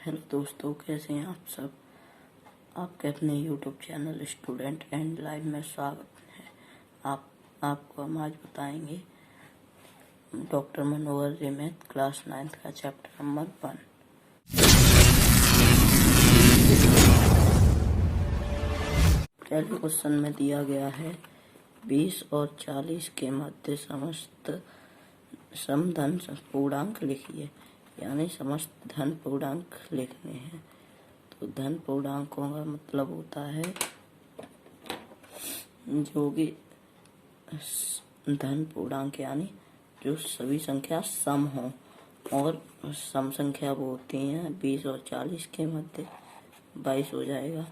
Hello दोस्तों, कैसे हैं आप सब। आपके अपने YouTube channel student and live में स्वागत है। आपको हम आज बताएंगे डॉक्टर मनोहर जी मैथ क्लास 9 का चैप्टर नंबर 1। पहले क्वेश्चन में दिया गया है 20 और 40 के मध्य समस्त समधन पूर्णांक लिखिए, यानी समस्त धन पूर्णांक लिखने हैं। तो धन पूर्णांकों का मतलब होता है जो भी धन पूर्णांक यानी जो सभी संख्या सम हो, और सम संख्या वो होती हैं 20 और 40 के मध्य 22 हो जाएगा,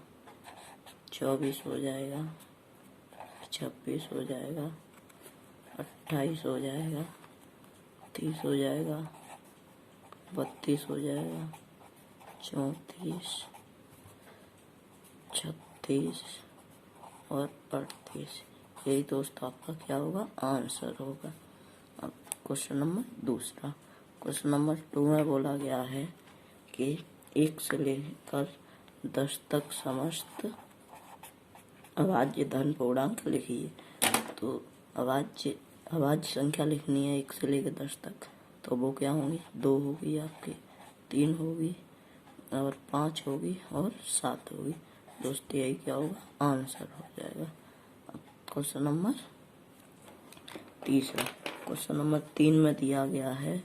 24 हो जाएगा, 26 हो जाएगा, 28 हो जाएगा, 30 हो जाएगा, 32 हो जाएगा, 34, 36 और 38। यही दोस्तों आपका क्या होगा, आंसर होगा। अब क्वेश्चन नंबर दूसरा, क्वेश्चन नंबर 2 में बोला गया है कि 1 से लेकर 10 तक समस्त अभाज्य धन पूर्णांक लिखिए। तो अभाज्य संख्या लिखनी है 1 से लेकर 10 तक, तो वो क्या होंगी, 2 होगी आपकी, 3 होगी और 5 होगी और 7 होगी। दोस्तों यही क्या होगा, आंसर हो जाएगा। अब क्वेश्चन नंबर तीसरा, क्वेश्चन नंबर 3 में दिया गया है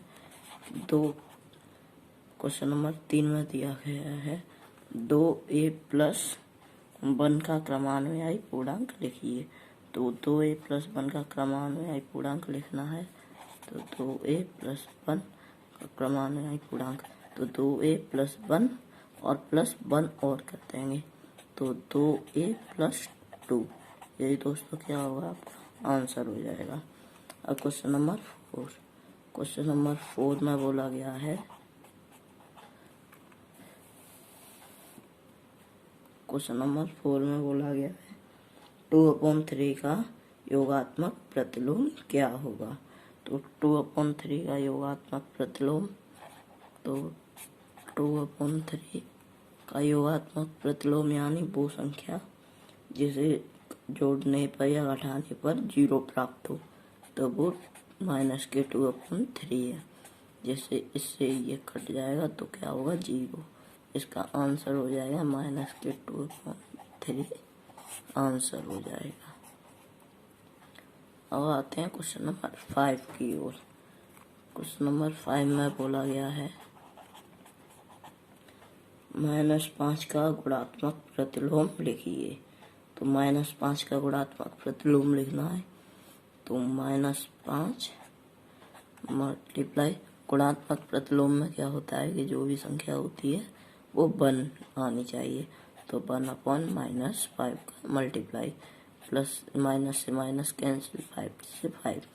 क्वेश्चन नंबर 3 में दिया गया है 2a+1 का क्रमान्वयी पूर्णांक लिखिए। तो 2a+1 का क्रमान्वयी पूर्णांक लिखना है। तो 2a+1 का क्रमान्वयी पूर्णांक, तो 2a+1 और +1 और कर देंगे, तो 2a+2। यही दोस्तों क्या होगा, आपका आंसर हो जाएगा। अब क्वेश्चन नंबर 4, क्वेश्चन नंबर 4 में बोला गया है क्वेश्चन नंबर 4 में बोला गया है 2/3 का योगात्मक प्रतिलोम क्या होगा। तो 2/3 का योगात्मक प्रतिलोम, तो 2/3 का योगात्मक प्रतिलोम यानी वो संख्या जिसे जोड़ने पर या घटाने पर 0 प्राप्त हो, तो वो -2/3 है। जैसे इससे ये कट जाएगा तो क्या होगा, 0। इसका आंसर हो जाएगा -2/3 आंसर हो जाएगा। अब आते हैं क्वेश्चन नंबर 5 की ओर। क्वेश्चन नंबर 5 में बोला गया है -5 का गुणात्मक प्रतिलोम लिखिए। तो -5 का गुणात्मक प्रतिलोम लिखना है। तो -5 मल्टीप्लाई, गुणात्मक प्रतिलोम में क्या होता है कि जो भी संख्या होती है वो 1 आनी चाहिए। तो 1/-5 का मल्टीप्लाई, प्लस माइनस से माइनस कैंसिल, 5 से 5,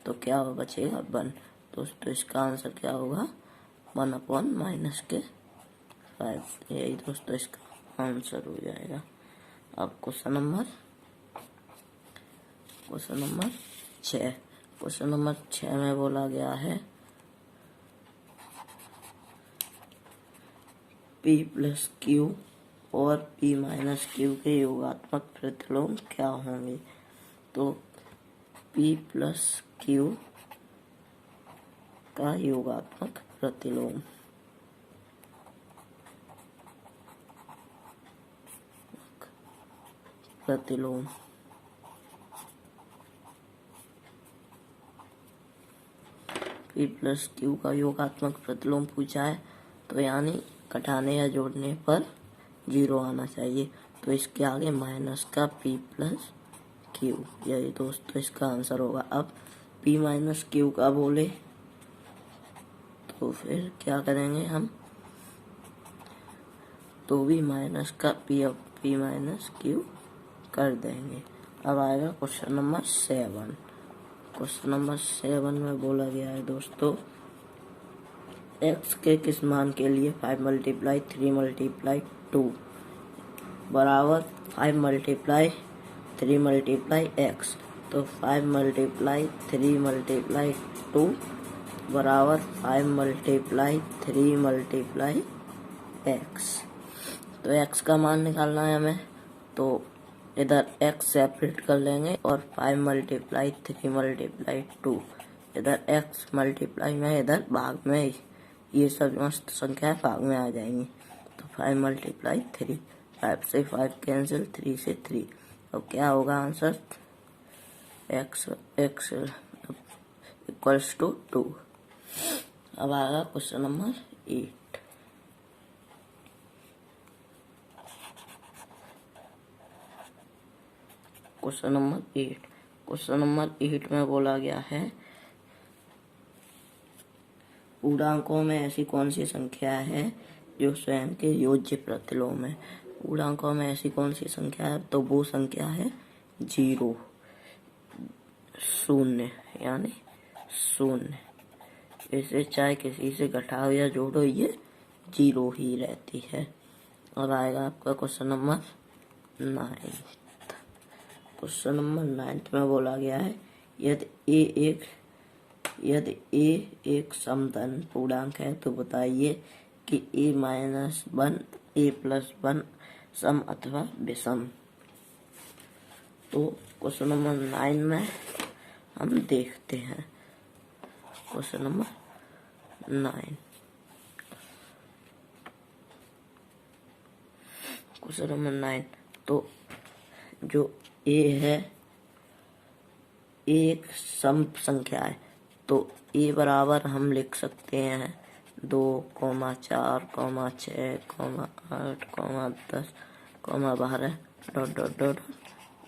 तो क्या बचेगा, 1। दोस्तों इसका आंसर क्या होगा, 1/-5। यही दोस्तों इसका आंसर हो जाएगा। अब क्वेश्चन नंबर 6, क्वेश्चन नंबर 6 में बोला गया है p+q और p-q के योगात्मक प्रतिलोम क्या होंगे। तो p+q का योगात्मक प्रतिलोम, p+q का योगात्मक प्रतिलोम पूछा है, तो यानी घटाने या जोड़ने पर 0 आना चाहिए। तो इसके आगे माइनस का p+q, यही दोस्तों इसका आंसर होगा। अब p-q का बोले तो फिर क्या करेंगे हम, तो भी माइनस का p-q कर देंगे। अब आएगा क्वेश्चन नंबर 7। क्वेश्चन नंबर 7 में बोला गया है दोस्तों x के किस मान के लिए 5×3×2 बराबर 5×3×x। तो 5×3×2 बराबर 5×3×x एक्स। तो एक्स का मान निकालना है हमें, तो इधर एक्स सेपरेट कर लेंगे और 5 मल्टीप्लाई 3 मल्टीप्लाई 2, इधर एक्स मल्टीप्लाई में इधर भाग में ये सब मस्त संख्या भाग में आ जाएंगी। तो 5 मल्टीप्लाई 3, 5 से 5 कैंसिल, 3 से 3। अब क्या होगा answer, X X equals to 2। अब आएगा क्वेश्चन नंबर 8। क्वेश्चन नंबर 8 में बोला गया है पूर्णांकों में ऐसी कौन सी संख्या है जो स्वयं के योज्य प्रतिलोम है। पूर्णांकों में ऐसी कौन सी संख्या है, तो वो संख्या है 0, 0 यानी 0। इसे चाहे किसी से घटाओ या जोड़ो ये 0 ही रहती है। और आएगा आपका क्वेश्चन नंबर 9। क्वेश्चन नंबर 9 में बोला गया है यदि ए एक समधन पूर्णांक है तो बताइए कि a-1 a+1 सम अथवा विषम। तो क्वेश्चन नंबर 9 में हम देखते हैं क्वेश्चन नंबर 9। क्वेश्चन नंबर 9, तो जो ए है एक सम संख्या है, तो ए बराबर हम लिख सकते हैं 2, 4, 6, 8, 10, 12 डॉट डॉट डॉट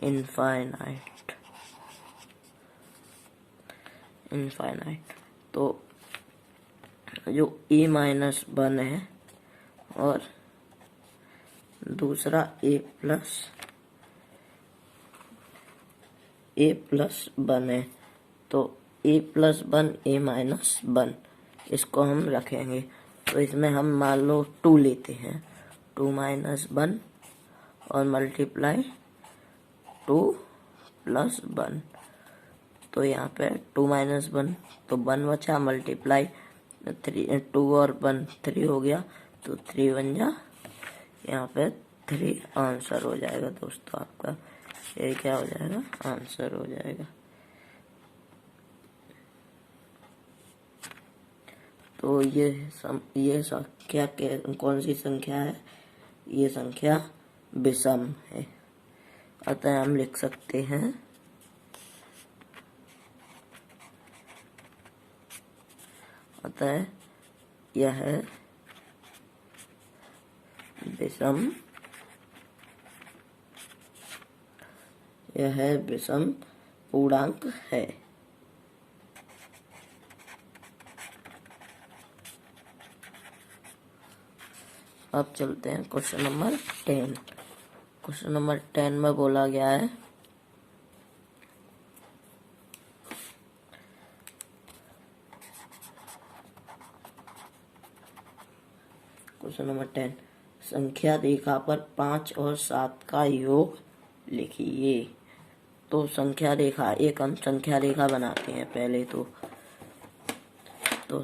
इनफाइनाइट। तो जो a-1 है और दूसरा a प्लस 1 है, तो a+1 a-1 इसको हम रखेंगे। तो इसमें हम मान लो 2 लेते हैं, 2 - 1 और मल्टीप्लाई 2 + 1। तो यहाँ पे 2 - 1 तो 1 बचा, मल्टीप्लाई 3, 2 और 1 3 हो गया, तो 3 बन जा, यहाँ पे 3 आंसर हो जाएगा दोस्तों आपका। ये क्या हो जाएगा, आंसर हो जाएगा। तो ये संख्या कौन सी संख्या है, ये संख्या विषम है। अतः हम लिख सकते हैं अतः यह विषम पूर्णांक है। अब चलते हैं क्वेश्चन नंबर 10। क्वेश्चन नंबर 10 में बोला गया है क्वेश्चन नंबर 10, संख्या रेखा पर 5 और 7 का योग लिखिए। तो संख्या रेखा, एक हम संख्या रेखा बनाते हैं पहले। तो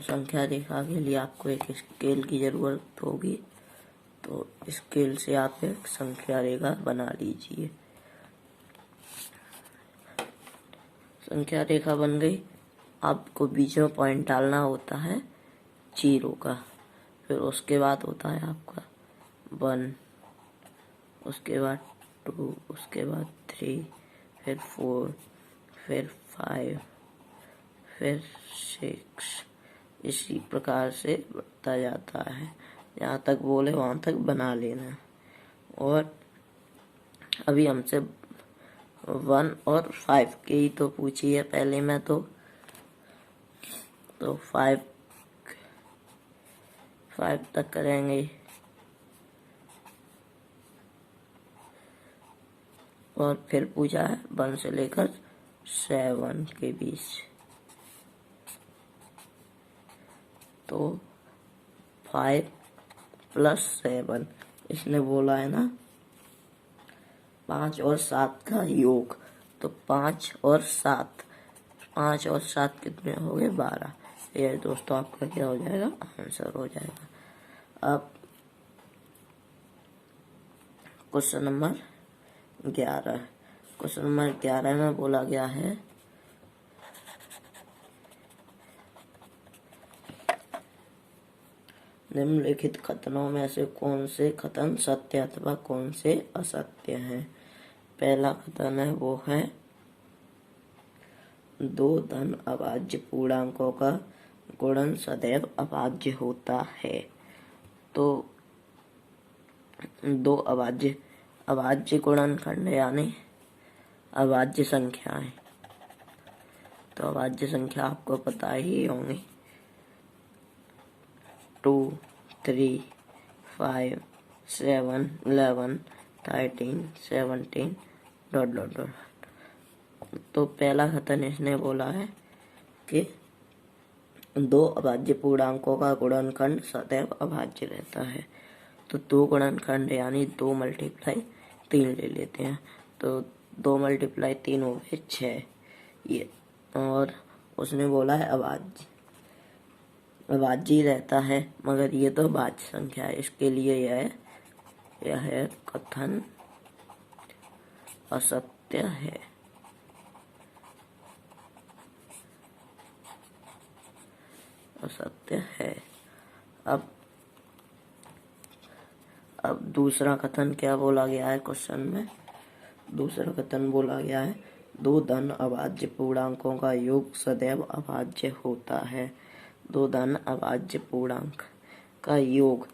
संख्या रेखा के लिए आपको एक स्केल की जरूरत होगी, तो स्केल से आप एक संख्या रेखा बना लीजिए। संख्या रेखा बन गई। आपको बीच में पॉइंट डालना होता है 0 का, फिर उसके बाद होता है आपका 1, उसके बाद 2, उसके बाद 3, फिर 4, फिर 5, फिर 6, इसी प्रकार से बढ़ता जाता है। जहाँ तक बोले वहाँ तक बना लेना। और अभी हमसे 1 और 5 के ही तो पूछी है पहले में, तो 5 तक करेंगे और फिर पूछा है 1 से लेकर 7 के बीच। तो 5 + 7 इसने बोला है ना 5 और 7 का योग। तो 5 और 7 कितने हो गए, 12। ये दोस्तों आपका क्या हो जाएगा, आंसर हो जाएगा। अब क्वेश्चन नंबर 11। क्वेश्चन नंबर 11 में बोला गया है निम्नलिखित कथनों में से कौन से कथन सत्य अथवा कौन से असत्य हैं। पहला कथन है वो है दो धन अभाज्य पूर्णांकों का गुणन सदैव अभाज्य होता है। तो दो अभाज्य गुणनखंड यानी अभाज्य संख्याएं, तो अभाज्य संख्या आपको पता ही होंगी 2, 3, 5, 7, 11, 13, 17 ... तो पहला कथन इसने बोला है कि दो अभाज्य पूर्णांकों का गुणनखंड सदैव अभाज्य रहता है। तो दो गुणनखंड यानी 2 × 3 ले लेते हैं, तो 2 × 3 हो गए 6। ये और उसने बोला है अभाज्य रहता है, मगर ये तो भाज्य संख्या है, इसके लिए यह कथन असत्य है। असत्य है। अब दूसरा कथन क्या बोला गया है क्वेश्चन में। दूसरा कथन बोला गया है दो धन अभाज्य पूर्णांकों का योग सदैव अभाज्य होता है। दो धन अभाज्य पूर्णांक का योग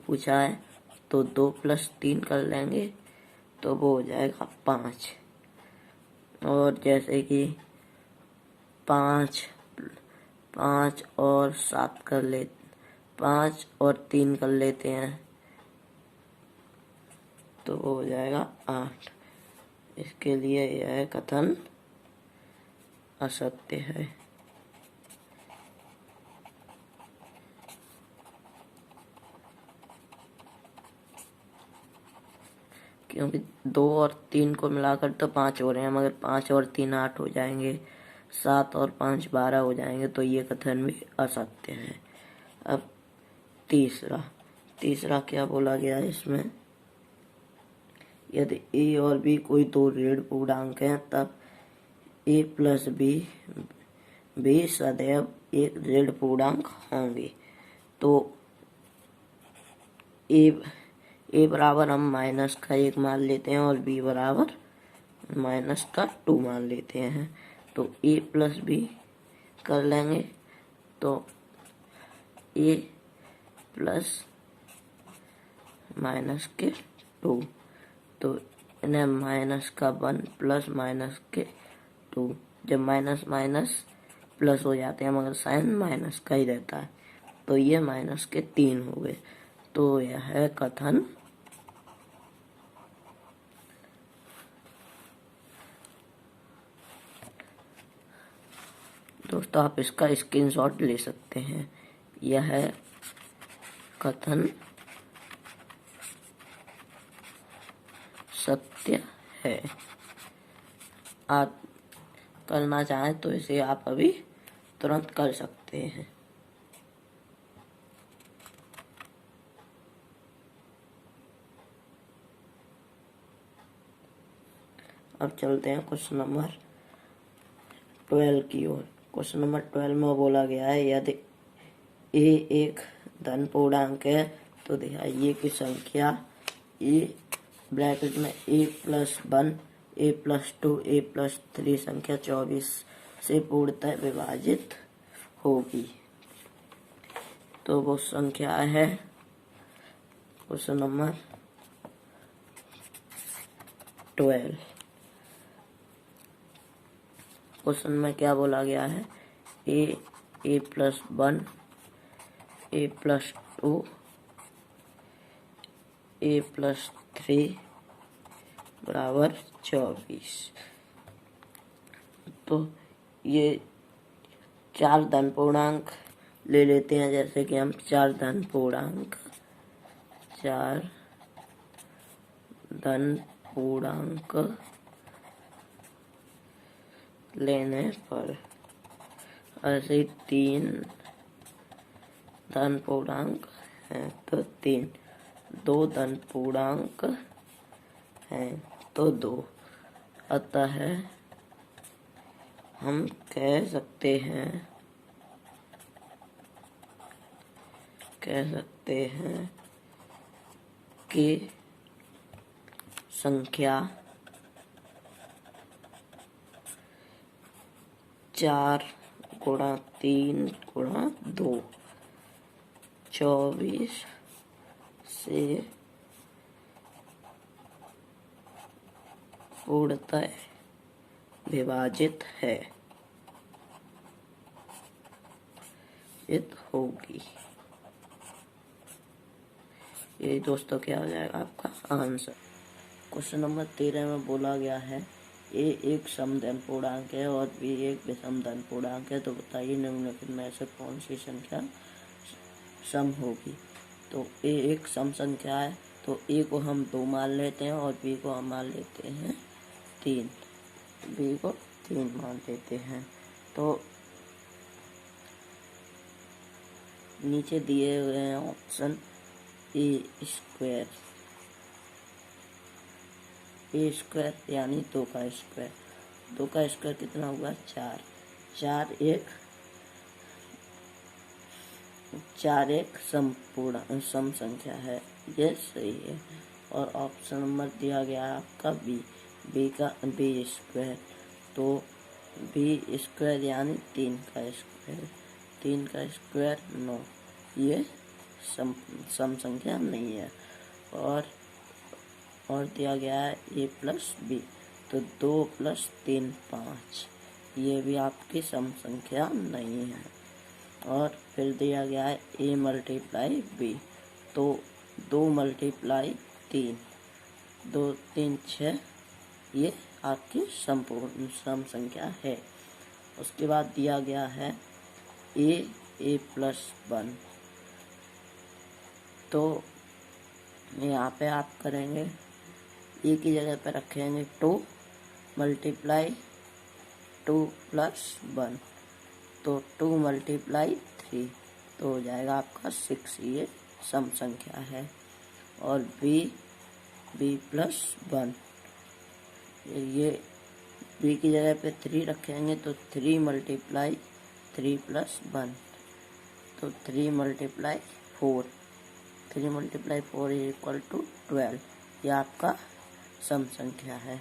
पूछा है, तो 2 + 3 कर लेंगे तो वो हो जाएगा 5। और जैसे कि 5 और 7 कर ले, 5 और 3 कर लेते हैं तो वो हो जाएगा 8। इसके लिए यह कथन असत्य है। क्योंकि 2 और 3 को मिलाकर तो 5 हो रहे हैं, मगर 5 और 3 8 हो जाएंगे, 7 और 5 12 हो जाएंगे, तो ये कथन भी असत्य है। अब तीसरा क्या बोला गया है इसमें, यदि a और b कोई दो ऋण पूर्णांक हैं तब a + b सदैव एक ऋण पूर्णांक होंगे। तो a बराबर हम -1 मान लेते हैं और b बराबर -2 मान लेते हैं। तो a + b कर लेंगे तो a + -2, तो इन्हें -1 + -2, जब माइनस प्लस हो जाते हैं मगर साइन माइनस का ही रहता है, तो ये -3 हो गए। तो यह कथन दोस्तों आप इसका स्क्रीनशॉट ले सकते हैं। यह कथन सत्य है। आप करना चाहें तो इसे आप अभी तुरंत कर सकते हैं। अब चलते हैं क्वेश्चन नंबर 12 की ओर। क्वेश्चन नंबर 12 में बोला गया है यदि a एक धन पूर्णांक है तो दिखाइए कि संख्या a ब्रैकेट में a + 1, a + 2, a + 3 संख्या 24 से पूर्णतः विभाजित होगी। तो वो संख्या है क्वेश्चन नंबर 12। क्वेश्चन में क्या बोला गया है, a + 1, a + 2, a + 3 बराबर 24। तो ये 4 धन पूर्णांक ले लेते हैं, जैसे कि हम 4 धन पूर्णांक लेने पर ऐसे 3 धन पूर्णांक हैं तो 3, 2 धन पूर्णांक हैं तो 2। अतः हम कह सकते हैं कि संख्या 4 गुणा 3 गुणा 2 24 से पूर्णतः विभाजित होगी। ये दोस्तों क्या हो जाएगा आपका आंसर। क्वेश्चन नंबर 13 में बोला गया है ए एक समधन पूर्णांक है और बी एक विषमधन पूर्णांक है, तो बताइए निम्नलिखित में से कौन सी संख्या सम होगी। तो ए एक सम संख्या है, तो ए को हम 2 मान लेते हैं और बी को हम मान लेते हैं 3। बी को 3 मान लेते हैं। तो नीचे दिए हुए हैं ऑप्शन ए स्क्वायर यानी 2 का स्क्वायर। 2 का स्क्वायर कितना हुआ 4। 4 एक सम संख्या है, ये सही है। और ऑप्शन नंबर दिया गया है आपका बी स्क्वायर। तो बी स्क्वायर यानी 3 का स्क्वायर। 3 का स्क्वायर 9, ये सम संख्या नहीं है। और दिया गया है ए प्लस बी, तो 2 + 3 5, ये भी आपकी सम संख्या नहीं है। और फिर दिया गया है ए मल्टीप्लाई बी, तो 2 × 3, 2 3 6, ये आपकी सम संख्या है। उसके बाद दिया गया है ए प्लस 1, तो यहाँ पे आप करेंगे ए की जगह पे रखेंगे 2 × 2 + 1, तो 2 × 3, तो हो जाएगा आपका 6, ये सम संख्या है। और बी प्लस 1, ये बी की जगह पे 3 रखेंगे तो 3 × 3 + 1, तो 3 × 4, 3 × 4 = 12, ये आपका सम संख्या है।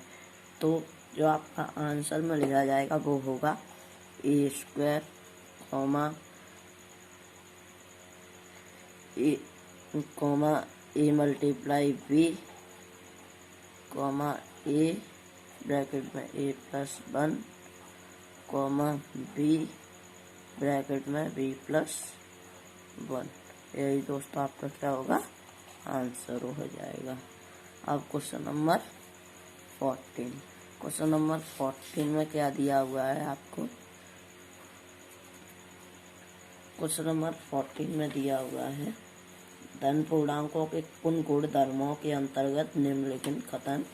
तो जो आपका आंसर में लिखा जाएगा वो होगा ए square A multiply B A bracket में ए प्लस 1 बी ब्रैकेट में बी प्लस 1। यही दोस्तों आपका क्या होगा आंसर हो जाएगा। अब क्वेश्चन नंबर 14। क्वेश्चन नंबर 14 में क्या दिया हुआ है आपको। क्वेश्चन नंबर 14 में दिया हुआ है धन पूर्णांकों के उन गुणधर्मों के अंतर्गत निम्नलिखित कथन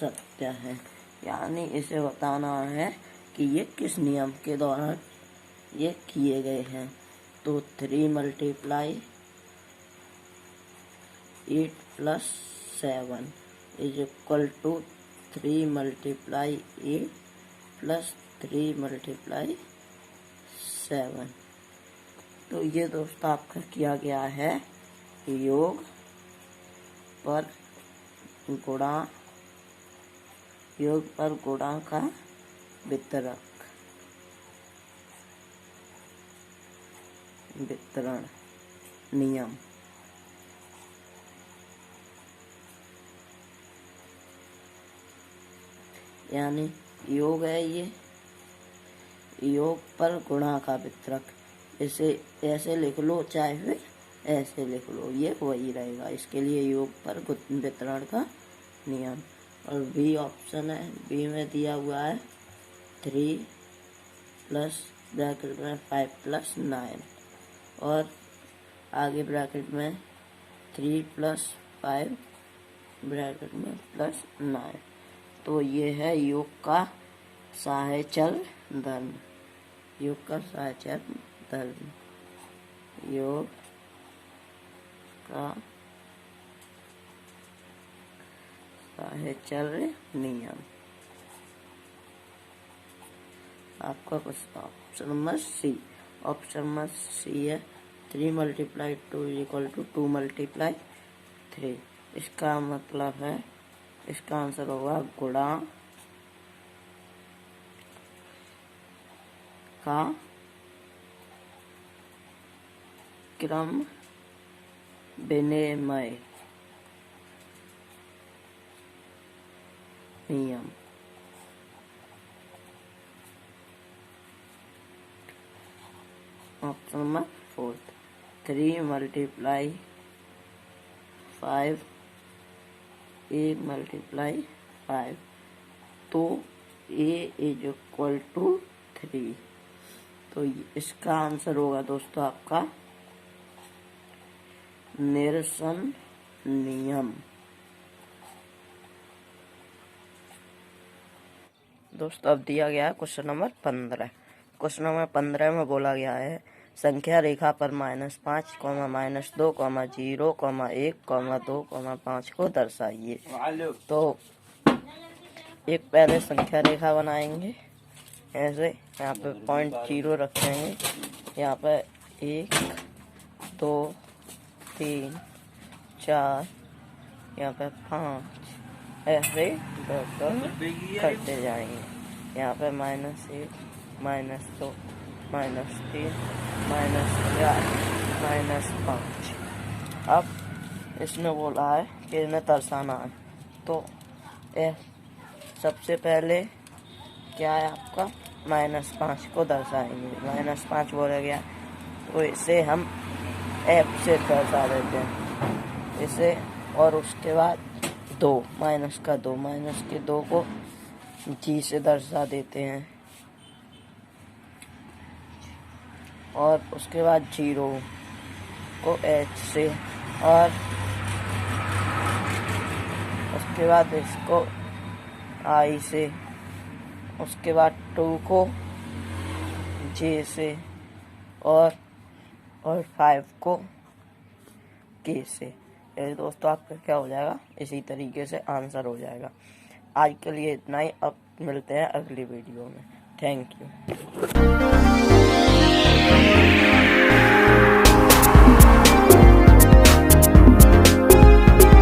सत्य है। यानी इसे बताना है कि ये किस नियम के दौरान ये किए गए हैं। तो 3 × 8 + 7 = 3 × 8 + 3 × 7। तो ये दोस्तों आपका किया गया है योग पर गुणा का वितरण नियम। यानी योग है ये, योग पर गुणा का वितरक। इसे ऐसे लिख लो चाहे फिर ऐसे लिख लो, ये वही रहेगा। इसके लिए योग पर वितरण का नियम। और बी ऑप्शन है, बी में दिया हुआ है 3 + ब्रैकेट में 5 + 9 और आगे ब्रैकेट में 3 + 5 ब्रैकेट में +9। तो ये है योग का सहायचर धर्म। योग का सहायचर धर्म, योग का दूसरा है चर नियम। आपका question option number C. Option number C है 3 × 2 = 2 × 3। इसका मतलब है, इसका आंसर होगा गुणा का क्रम विनिमय नियम। ऑप्शन नंबर 4 3 × 5 a × 5, तो a = 3। तो इसका आंसर होगा दोस्तों आपका निरसन नियम। दोस्तों अब दिया गया है क्वेश्चन नंबर 15। क्वेश्चन नंबर 15 में बोला गया है संख्या रेखा पर -5, -2, -0, -1, 2, 5 को दर्शाइए। तो एक पहले संख्या रेखा बनाएंगे ऐसे, यहाँ पे 0.0 रखेंगे, यहाँ पे 1, 2, 3, 4, यहाँ पे 5, ऐसे करते जाएंगे। यहाँ पे -1, -2, -3, -4, -5। अब इसने बोला है कि इन्हें दर्शाना है, तो सबसे पहले क्या है आपका -5 को दर्शाएंगे। -5 बोला गया तो इसे हम F से दर्शा देते हैं इसे, और उसके बाद 2 -2 को G से दर्शा देते हैं, और उसके बाद 0 को H से, और उसके बाद इसको I से, उसके बाद 2 को J से, और 5 को K से। ये दोस्तों आपका क्या हो जाएगा, इसी तरीके से आंसर हो जाएगा। आज के लिए इतना ही, अब मिलते हैं अगली वीडियो में। Thank you.